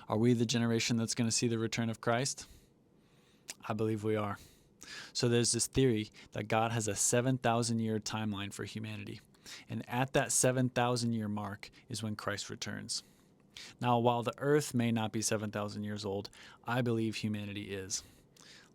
Are we the generation that's going to see the return of Christ? I believe we are. So there's this theory that God has a 7,000-year timeline for humanity. And at that 7,000-year mark is when Christ returns. Now, while the earth may not be 7,000 years old, I believe humanity is.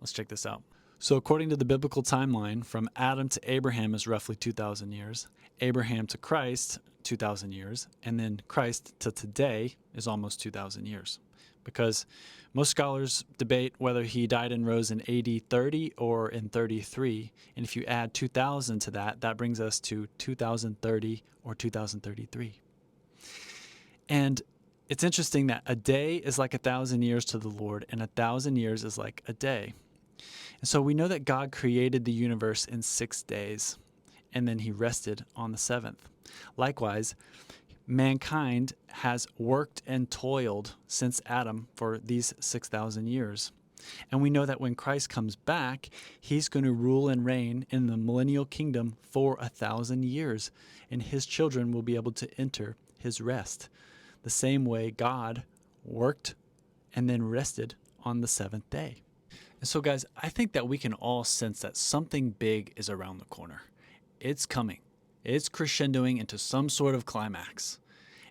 Let's check this out. So according to the biblical timeline, from Adam to Abraham is roughly 2,000 years, Abraham to Christ, 2,000 years, and then Christ to today is almost 2,000 years. Because most scholars debate whether he died and rose in AD 30 or in 33, and if you add 2,000 to that, that brings us to 2030 or 2033. And it's interesting that a day is like 1,000 years to the Lord, and 1,000 years is like a day. And so we know that God created the universe in 6 days, and then he rested on the seventh. Likewise, mankind has worked and toiled since Adam for these 6,000 years. And we know that when Christ comes back, he's going to rule and reign in the millennial kingdom for 1,000 years, and his children will be able to enter his rest, the same way God worked and then rested on the seventh day. And so, guys, I think that we can all sense that something big is around the corner. It's coming. It's crescendoing into some sort of climax.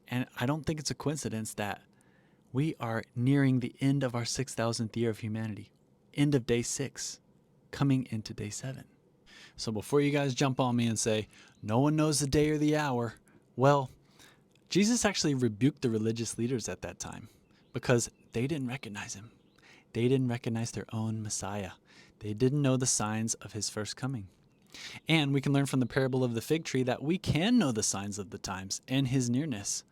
And I don't think it's a coincidence that we are nearing the end of our 6,000th year of humanity, end of day 6, coming into day 7. So before you guys jump on me and say, no one knows the day or the hour, well, Jesus actually rebuked the religious leaders at that time because they didn't recognize him. They didn't recognize their own Messiah. They didn't know the signs of his first coming. And we can learn from the parable of the fig tree that we can know the signs of the times and his nearness.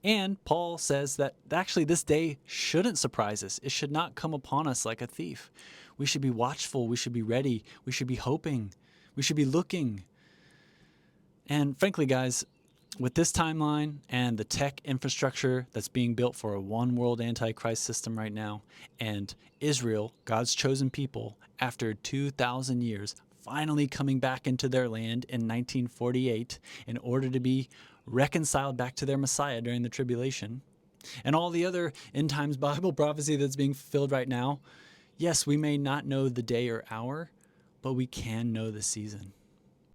And Paul says that actually this day shouldn't surprise us. It should not come upon us like a thief. We should be watchful. We should be ready. We should be hoping. We should be looking. And frankly, guys, with this timeline and the tech infrastructure that's being built for a one world antichrist system right now, and Israel, God's chosen people, after 2,000 years, finally coming back into their land in 1948 in order to be reconciled back to their Messiah during the tribulation, and all the other end times Bible prophecy that's being fulfilled right now, yes, we may not know the day or hour, but we can know the season.